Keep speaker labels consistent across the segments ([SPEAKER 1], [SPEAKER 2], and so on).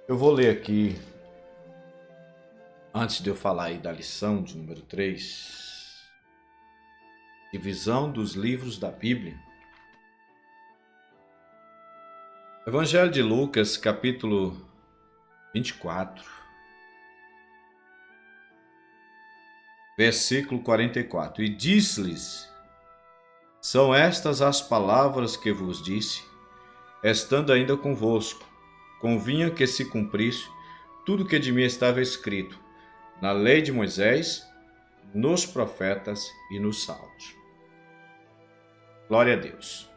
[SPEAKER 1] Eu vou ler aqui, antes de eu falar aí da lição de número 3, divisão dos livros da Bíblia. Evangelho de Lucas, capítulo 24, versículo 44. E disse-lhes: São estas as palavras que vos disse, estando ainda convosco. Convinha que se cumprisse tudo que de mim estava escrito na lei de Moisés, nos profetas e nos salmos. Glória a Deus.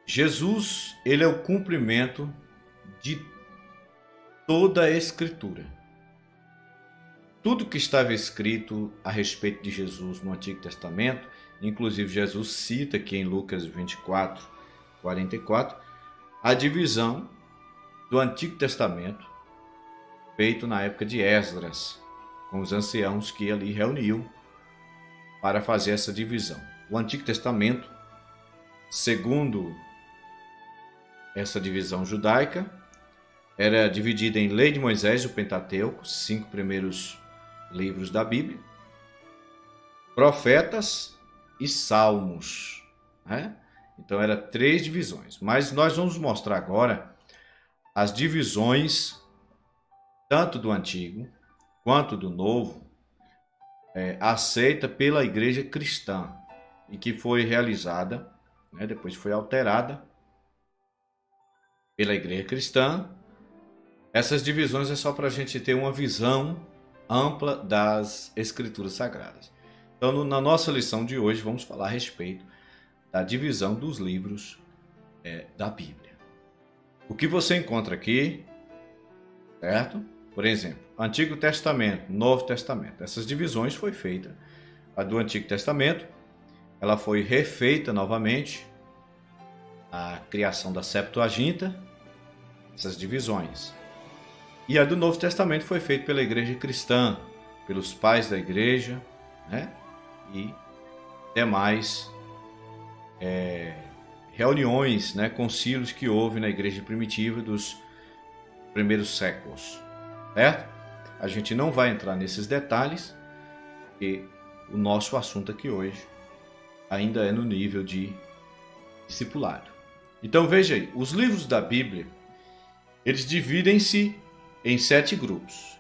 [SPEAKER 1] Jesus, ele é o cumprimento de toda a Escritura. Tudo que estava escrito a respeito de Jesus no Antigo Testamento, inclusive Jesus cita aqui em Lucas 24, 44, a divisão do Antigo Testamento feito na época de Esdras, com os anciãos que ali reuniu para fazer essa divisão. O Antigo Testamento, segundo essa divisão judaica, era dividida em Lei de Moisés, o Pentateuco, os 5 primeiros livros da Bíblia, profetas e salmos, né? Então eram 3 divisões. Mas nós vamos mostrar agora as divisões tanto do Antigo quanto do Novo, aceita pela igreja cristã e que foi realizada, né, depois foi alterada pela igreja cristã. Essas divisões é só para a gente ter uma visão ampla das Escrituras Sagradas. Então, na nossa lição de hoje, vamos falar a respeito da divisão dos livros da Bíblia. O que você encontra aqui, certo? Por exemplo, Antigo Testamento, Novo Testamento. Essas divisões foi feita. A do Antigo Testamento, ela foi refeita novamente, a criação da Septuaginta, essas divisões. E a do Novo Testamento foi feita pela igreja cristã, pelos pais da igreja, né? E demais reuniões, né? Concílios que houve na igreja primitiva dos primeiros séculos, certo? A gente não vai entrar nesses detalhes, porque o nosso assunto aqui hoje ainda é no nível de discipulado. Então veja aí, os livros da Bíblia, eles dividem-se em 7 grupos.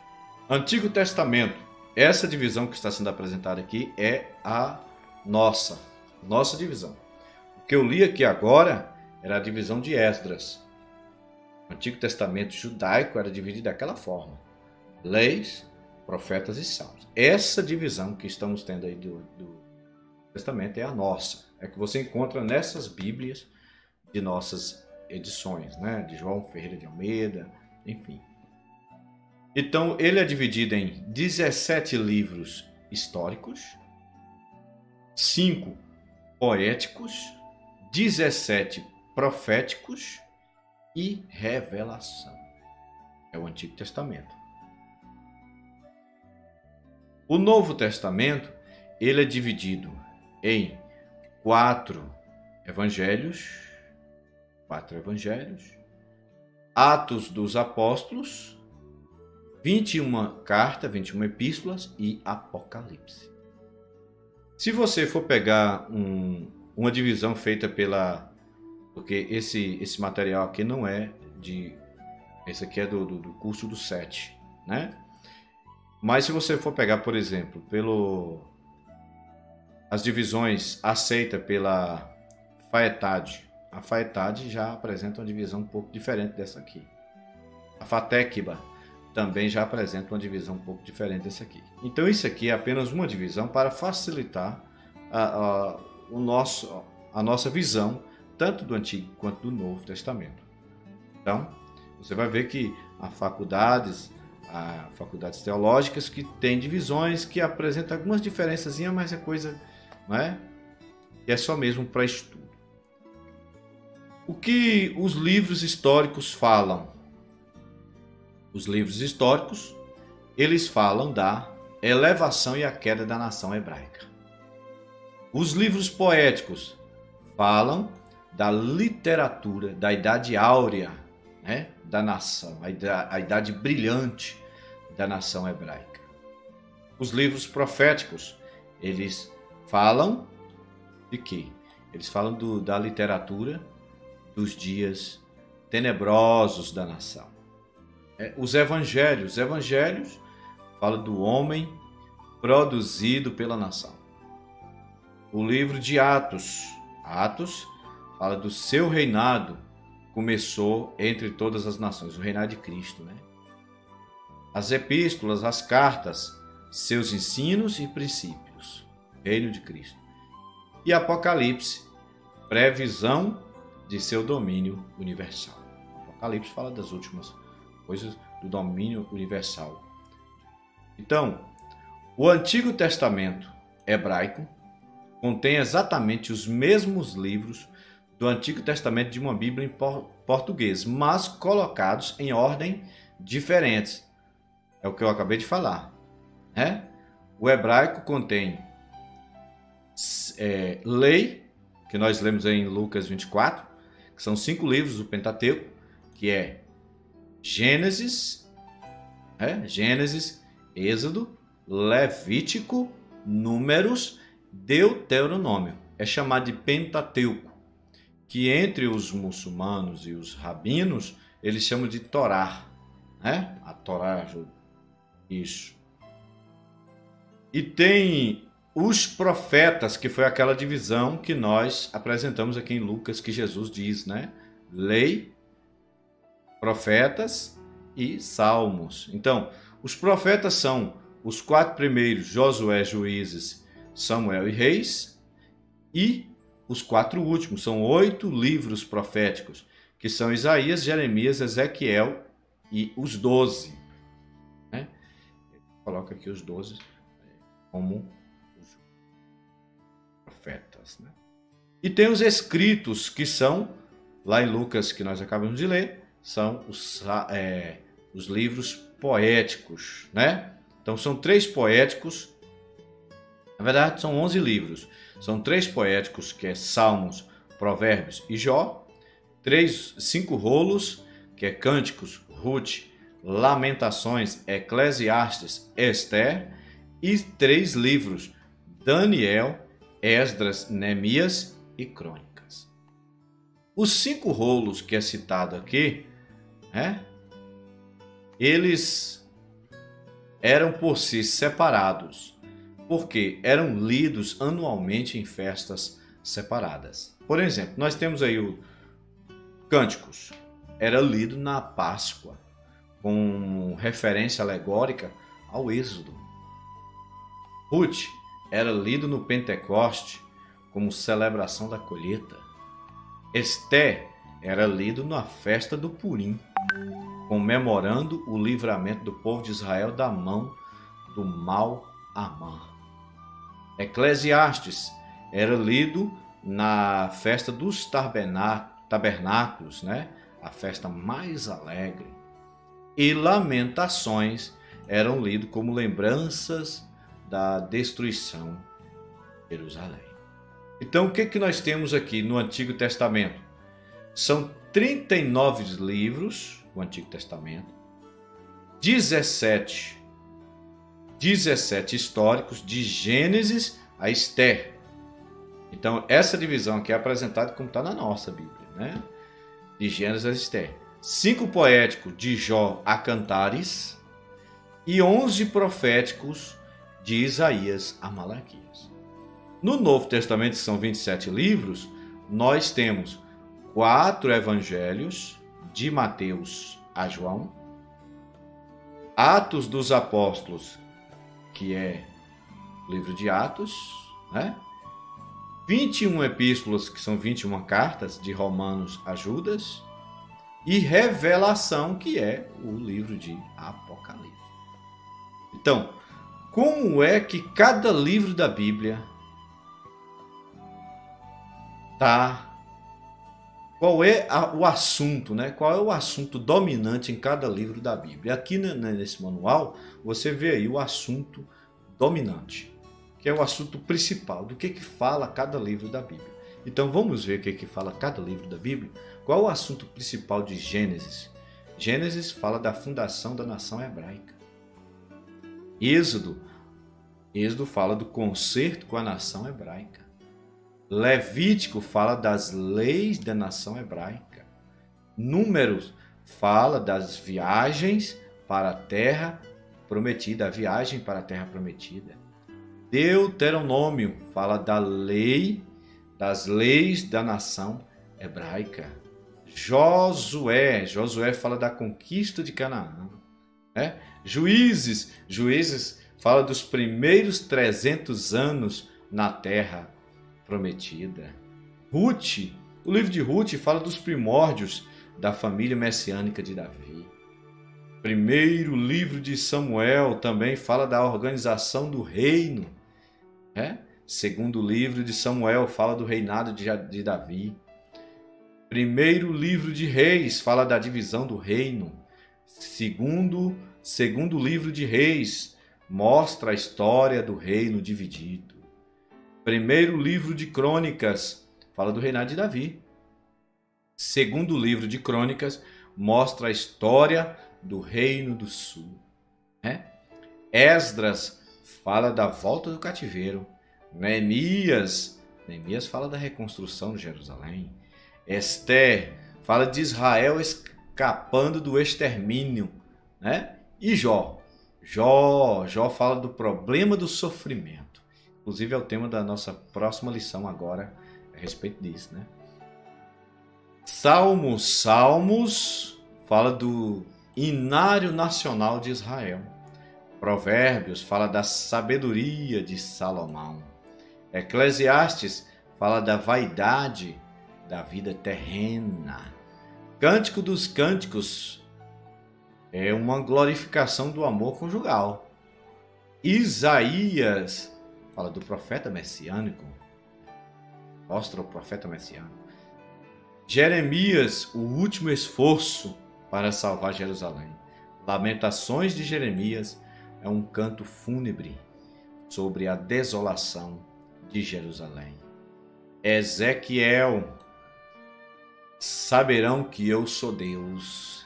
[SPEAKER 1] Antigo Testamento, essa divisão que está sendo apresentada aqui é a nossa divisão. O que eu li aqui agora era a divisão de Esdras. O Antigo Testamento judaico era dividido daquela forma: leis, profetas e salmos. Essa divisão que estamos tendo aí do Testamento é a nossa. É que você encontra nessas Bíblias de nossas edições, né? De João Ferreira de Almeida, enfim. Então, ele é dividido em 17 livros históricos, 5 poéticos, 17 proféticos e revelação. É o Antigo Testamento. O Novo Testamento, ele é dividido em 4 evangelhos, Atos dos Apóstolos, 21 cartas, 21 epístolas e Apocalipse. Se você for pegar uma divisão feita porque esse material aqui não é esse aqui é do curso do 7, né? Mas se você for pegar, por exemplo, as divisões aceitas pela Faetade, a Faetade já apresenta uma divisão um pouco diferente dessa aqui. A Fatéquiba também já apresenta uma divisão um pouco diferente dessa aqui. Então isso aqui é apenas uma divisão para facilitar a nossa visão, tanto do Antigo quanto do Novo Testamento. Então, você vai ver que há faculdades teológicas que têm divisões que apresentam algumas diferenças, mas é coisa, não é? Que é só mesmo para estudo. O que os livros históricos falam? Os livros históricos, eles falam da elevação e a queda da nação hebraica. Os livros poéticos falam da literatura da Idade Áurea, né, da nação, a idade brilhante da nação hebraica. Os livros proféticos, eles falam de quê? Eles falam da literatura dos dias tenebrosos da nação. Os evangelhos falam do homem produzido pela nação. O livro de Atos fala do seu reinado, começou entre todas as nações, o reinado de Cristo, né? As epístolas, as cartas, seus ensinos e princípios, reino de Cristo. E Apocalipse, previsão de seu domínio universal. Apocalipse fala das últimas coisas do domínio universal. Então, o Antigo Testamento hebraico contém exatamente os mesmos livros do Antigo Testamento de uma Bíblia em português, mas colocados em ordem diferentes. É o que eu acabei de falar, né? O hebraico contém lei, que nós lemos em Lucas 24, que são 5 livros do Pentateuco, que é Gênesis, Êxodo, Levítico, Números, Deuteronômio. É chamado de Pentateuco, que entre os muçulmanos e os rabinos, eles chamam de Torá, né? A Torá, isso. E tem os profetas, que foi aquela divisão que nós apresentamos aqui em Lucas, que Jesus diz, né? Lei, profetas e salmos. Então, os profetas são os 4 primeiros, Josué, Juízes, Samuel e Reis, e os 4 últimos, são 8 livros proféticos, que são Isaías, Jeremias, Ezequiel e os 12. Né? Coloca aqui os 12 como os profetas. Né? E tem os escritos, que são, lá em Lucas, que nós acabamos de ler, são os livros poéticos. Né? Então são 3 poéticos, na verdade são 11 livros. São 3 poéticos, que é Salmos, Provérbios e Jó. 5 rolos, que é Cânticos, Ruth, Lamentações, Eclesiastes, Esther. E 3 livros, Daniel, Esdras, Neemias e Crônicas. Os 5 rolos que é citado aqui, eles eram por si separados, porque eram lidos anualmente em festas separadas. Por exemplo, nós temos aí o Cânticos, era lido na Páscoa, com referência alegórica ao Êxodo. Ruth era lido no Pentecoste, como celebração da colheita. Esther era lido na festa do Purim, comemorando o livramento do povo de Israel da mão do mau Amã. Eclesiastes era lido na festa dos tabernáculos, né? A festa mais alegre. E Lamentações eram lidos como lembranças da destruição de Jerusalém. Então, o que nós temos aqui no Antigo Testamento? São 39 livros, o Antigo Testamento, 17 históricos, de Gênesis a Esther. Então, essa divisão aqui é apresentada como está na nossa Bíblia, né? De Gênesis a Esther. 5 poéticos, de Jó a Cantares, e 11 proféticos, de Isaías a Malaquias. No Novo Testamento, que são 27 livros, nós temos 4 evangelhos, de Mateus a João, Atos dos Apóstolos, que é o livro de Atos, né? 21 epístolas, que são 21 cartas, de Romanos a Judas, e Revelação, que é o livro de Apocalipse. Então, como é que cada livro da Bíblia tá? Qual é o assunto, né? Qual é o assunto dominante em cada livro da Bíblia? Aqui nesse manual você vê aí o assunto dominante, que é o assunto principal do que fala cada livro da Bíblia. Então vamos ver o que fala cada livro da Bíblia. Qual é o assunto principal de Gênesis? Gênesis fala da fundação da nação hebraica. Êxodo fala do concerto com a nação hebraica. Levítico fala das leis da nação hebraica. Números fala das viagens para a terra prometida, a viagem para a terra prometida. Deuteronômio fala das leis da nação hebraica. Josué fala da conquista de Canaã. Juízes fala dos primeiros 300 anos na terra prometida. Ruth, o livro de Ruth fala dos primórdios da família messiânica de Davi. Primeiro livro de Samuel também fala da organização do reino. Segundo livro de Samuel fala do reinado de Davi. Primeiro livro de Reis fala da divisão do reino. Segundo livro de Reis mostra a história do reino dividido. Primeiro livro de Crônicas fala do reinado de Davi. Segundo livro de Crônicas mostra a história do reino do sul. Esdras fala da volta do cativeiro. Neemias fala da reconstrução de Jerusalém. Esther fala de Israel escapando do extermínio. E Jó fala do problema do sofrimento. Inclusive é o tema da nossa próxima lição agora a respeito disso. Salmos fala do inário nacional de Israel. Provérbios fala da sabedoria de Salomão. Eclesiastes fala da vaidade da vida terrena. Cântico dos Cânticos é uma glorificação do amor conjugal. Isaías fala do profeta messiânico. Mostra o profeta messiânico. Jeremias, o último esforço para salvar Jerusalém. Lamentações de Jeremias é um canto fúnebre sobre a desolação de Jerusalém. Ezequiel, saberão que eu sou Deus.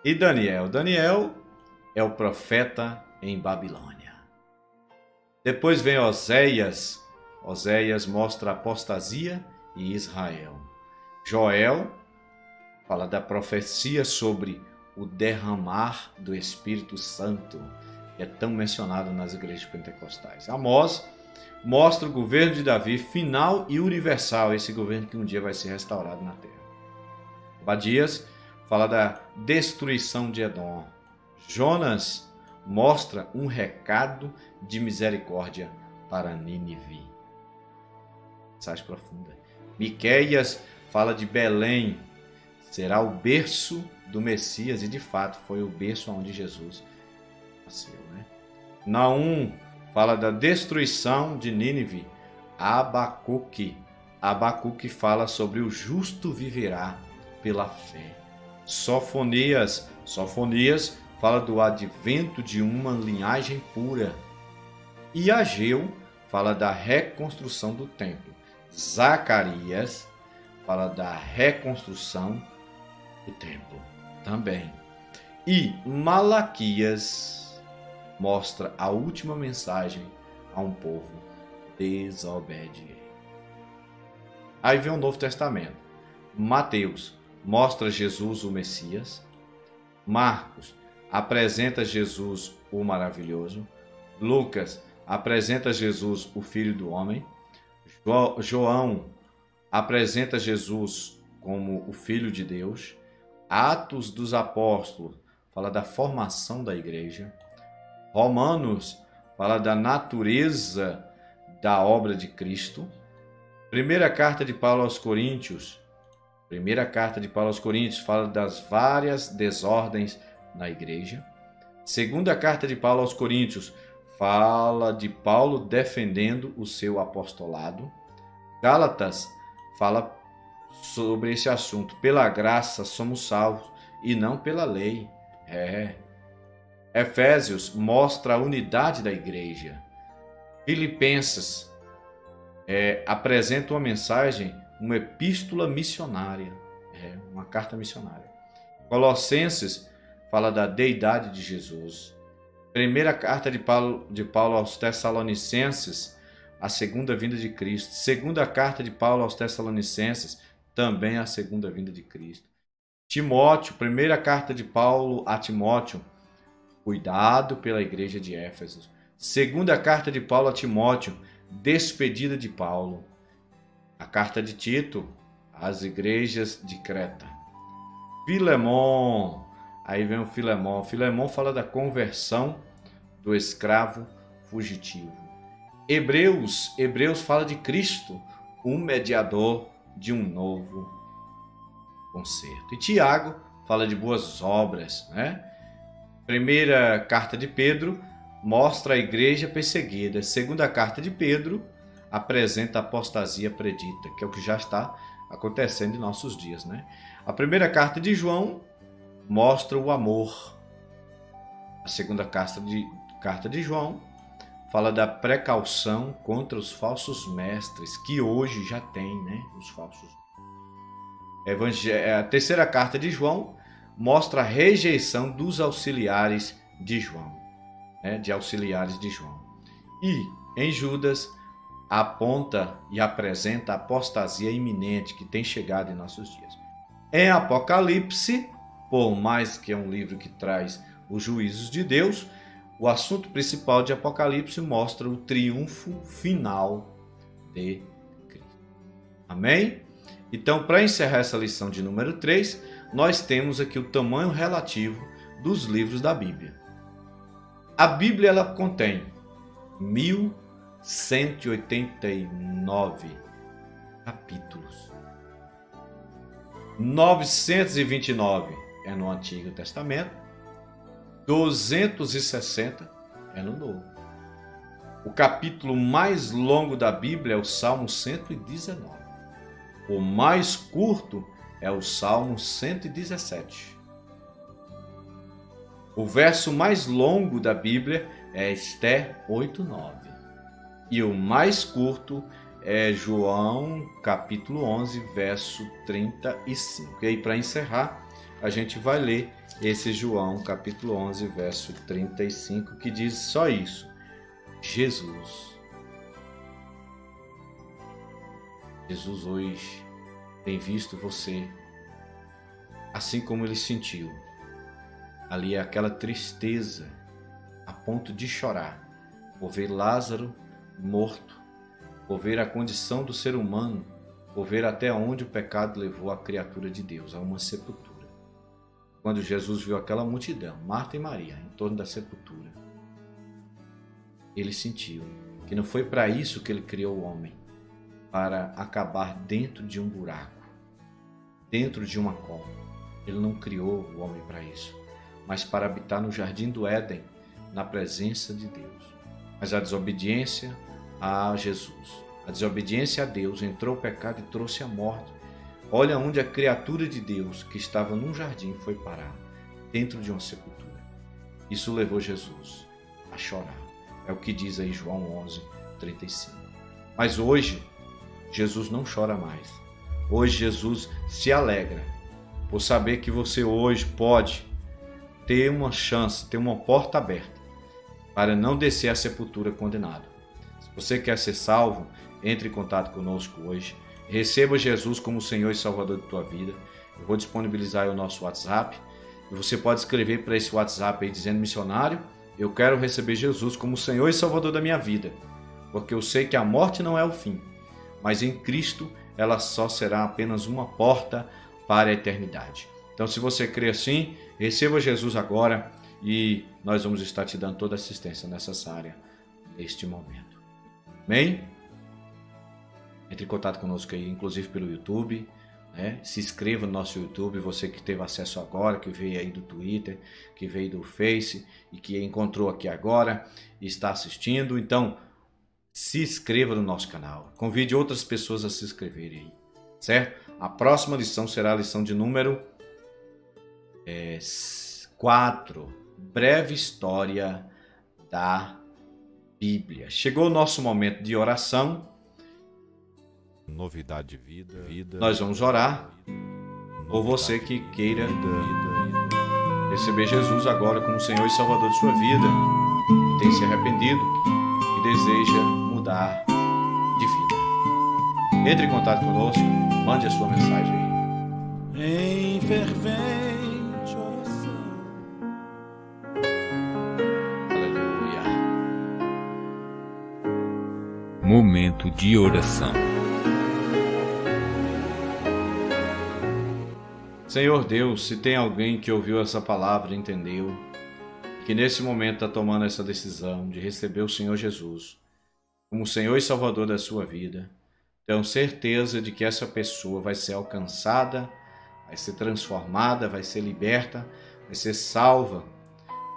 [SPEAKER 1] E Daniel é o profeta em Babilônia. Depois vem Oséias mostra a apostasia e Israel. Joel fala da profecia sobre o derramar do Espírito Santo, que é tão mencionado nas igrejas pentecostais. Amós mostra o governo de Davi final e universal, esse governo que um dia vai ser restaurado na terra. Obadias fala da destruição de Edom. Jonas mostra um recado de misericórdia para Nínive. Mensagem profunda. Miqueias fala de Belém, será o berço do Messias, e de fato foi o berço onde Jesus nasceu. Naum fala da destruição de Nínive. Abacuque fala sobre o justo viverá pela fé. Sofonias fala do advento de uma linhagem pura. E Ageu fala da reconstrução do templo. Zacarias fala da reconstrução do templo também. E Malaquias mostra a última mensagem a um povo desobediente. Aí vem o Novo Testamento. Mateus mostra Jesus o Messias. Marcos apresenta Jesus o maravilhoso. Lucas apresenta Jesus o Filho do Homem. João apresenta Jesus como o Filho de Deus. Atos dos Apóstolos fala da formação da igreja. Romanos fala da natureza da obra de Cristo. Primeira carta de Paulo aos Coríntios fala das várias desordens na igreja. Segunda carta de Paulo aos Coríntios fala de Paulo defendendo o seu apostolado. Gálatas fala sobre esse assunto. Pela graça somos salvos e não pela lei. Efésios mostra a unidade da igreja. Filipenses apresenta uma mensagem, uma epístola missionária, uma carta missionária. Colossenses fala da deidade de Jesus. Primeira carta de Paulo aos Tessalonicenses, a segunda vinda de Cristo. Segunda carta de Paulo aos Tessalonicenses, também a segunda vinda de Cristo. Timóteo, primeira carta de Paulo a Timóteo, cuidado pela igreja de Éfeso. Segunda carta de Paulo a Timóteo, despedida de Paulo. A carta de Tito às igrejas de Creta. Filemon, aí vem o Filemon. Filemon fala da conversão do escravo fugitivo. Hebreus fala de Cristo, o mediador de um novo concerto. E Tiago fala de boas obras, né? Primeira carta de Pedro mostra a igreja perseguida. Segunda carta de Pedro apresenta a apostasia predita, que é o que já está acontecendo em nossos dias, né? A primeira carta de João mostra o amor. A segunda carta de João fala da precaução contra os falsos mestres, que hoje já tem, né? Os falsos. A terceira carta de João mostra a rejeição dos auxiliares de João, né? De auxiliares de João. E em Judas aponta e apresenta a apostasia iminente que tem chegado em nossos dias. Em Apocalipse, por mais que é um livro que traz os juízos de Deus, o assunto principal de Apocalipse mostra o triunfo final de Cristo. Amém? Então, para encerrar essa lição de número 3, nós temos aqui o tamanho relativo dos livros da Bíblia. A Bíblia ela contém 1.189 capítulos. 929 é no Antigo Testamento, 260 é no Novo. O capítulo mais longo da Bíblia é o Salmo 119. O mais curto é o Salmo 117. O verso mais longo da Bíblia é Esther 8:9. E o mais curto é João capítulo 11, verso 35. E aí, para encerrar, a gente vai ler esse João capítulo 11, verso 35, que diz só isso: Jesus hoje tem visto você assim como ele sentiu. Ali é aquela tristeza a ponto de chorar por ver Lázaro morto, por ver a condição do ser humano, por ver até onde o pecado levou a criatura de Deus, a uma sepultura. Quando Jesus viu aquela multidão, Marta e Maria, em torno da sepultura, ele sentiu que não foi para isso que ele criou o homem, para acabar dentro de um buraco, dentro de uma cova. Ele não criou o homem para isso, mas para habitar no jardim do Éden, na presença de Deus. Mas a desobediência a Jesus, a desobediência a Deus, entrou o pecado e trouxe a morte. Olha onde a criatura de Deus, que estava num jardim, foi parar, dentro de uma sepultura. Isso levou Jesus a chorar. É o que diz aí João 11, 35. Mas hoje, Jesus não chora mais. Hoje Jesus se alegra por saber que você hoje pode ter uma chance, ter uma porta aberta para não descer à sepultura condenado. Se você quer ser salvo, entre em contato conosco hoje. Receba Jesus como Senhor e Salvador de tua vida. Eu vou disponibilizar aí o nosso WhatsApp. E você pode escrever para esse WhatsApp aí dizendo: missionário, eu quero receber Jesus como Senhor e Salvador da minha vida. Porque eu sei que a morte não é o fim, mas em Cristo ela só será apenas uma porta para a eternidade. Então, se você crê assim, receba Jesus agora e nós vamos estar te dando toda a assistência necessária neste momento. Amém? Entre em contato conosco aí, inclusive pelo YouTube, né? Se inscreva no nosso YouTube, você que teve acesso agora, que veio aí do Twitter, que veio do Face e que encontrou aqui agora e está assistindo. Então, se inscreva no nosso canal. Convide outras pessoas a se inscreverem aí, certo? A próxima lição será a lição de número 4. Breve história da Bíblia. Chegou o nosso momento de oração.
[SPEAKER 2] Novidade de vida.
[SPEAKER 1] Nós vamos orar por você que queira receber Jesus agora como Senhor e Salvador de sua vida, e tem se arrependido e deseja mudar de vida. Entre em contato conosco, mande a sua mensagem aí.
[SPEAKER 2] Em fervente oração.
[SPEAKER 1] Aleluia.
[SPEAKER 3] Momento de oração.
[SPEAKER 1] Senhor Deus, se tem alguém que ouviu essa palavra e entendeu, que nesse momento está tomando essa decisão de receber o Senhor Jesus como Senhor e Salvador da sua vida, tenho certeza de que essa pessoa vai ser alcançada, vai ser transformada, vai ser liberta, vai ser salva,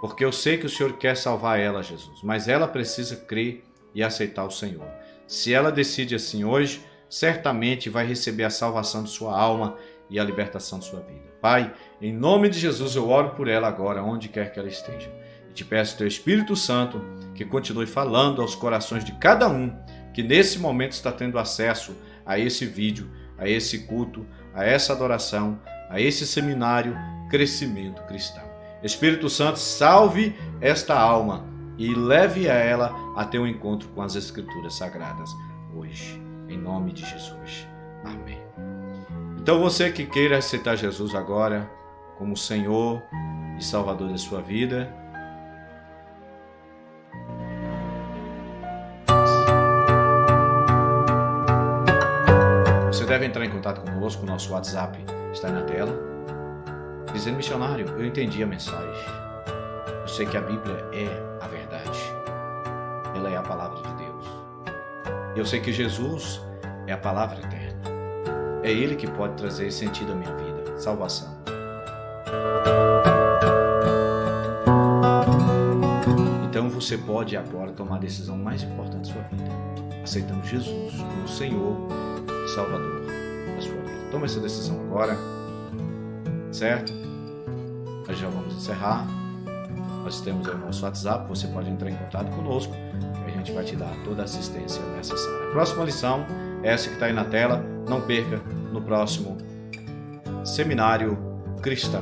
[SPEAKER 1] porque eu sei que o Senhor quer salvar ela, Jesus, mas ela precisa crer e aceitar o Senhor. Se ela decide assim hoje, certamente vai receber a salvação de sua alma e a libertação de sua vida. Pai, em nome de Jesus eu oro por ela agora, onde quer que ela esteja. E te peço teu Espírito Santo que continue falando aos corações de cada um que nesse momento está tendo acesso a esse vídeo, a esse culto, a essa adoração, a esse seminário Crescimento Cristão. Espírito Santo, salve esta alma e leve a ela a ter um encontro com as Escrituras Sagradas hoje, em nome de Jesus. Amém. Então você que queira aceitar Jesus agora como Senhor e Salvador da sua vida, você deve entrar em contato conosco, o nosso WhatsApp está aí na tela, dizendo: missionário, eu entendi a mensagem, eu sei que a Bíblia é a verdade, ela é a palavra de Deus, eu sei que Jesus é a palavra eterna. É Ele que pode trazer sentido à minha vida, salvação. Então você pode agora tomar a decisão mais importante da sua vida, aceitando Jesus como Senhor e Salvador da sua vida. Toma essa decisão agora, certo? Nós já vamos encerrar. Nós temos aí o nosso WhatsApp, você pode entrar em contato conosco, que a gente vai te dar toda a assistência necessária. A próxima lição é essa que está aí na tela. Não perca no próximo Seminário Cristão.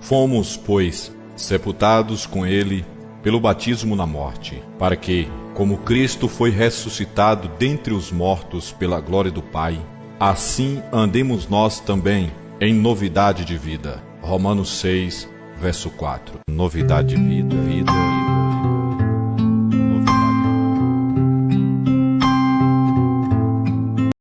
[SPEAKER 4] Fomos, pois, sepultados com ele pelo batismo na morte, para que, como Cristo foi ressuscitado dentre os mortos pela glória do Pai, assim andemos nós também em novidade de vida. Romanos 6, verso 4. Novidade de vida, vida.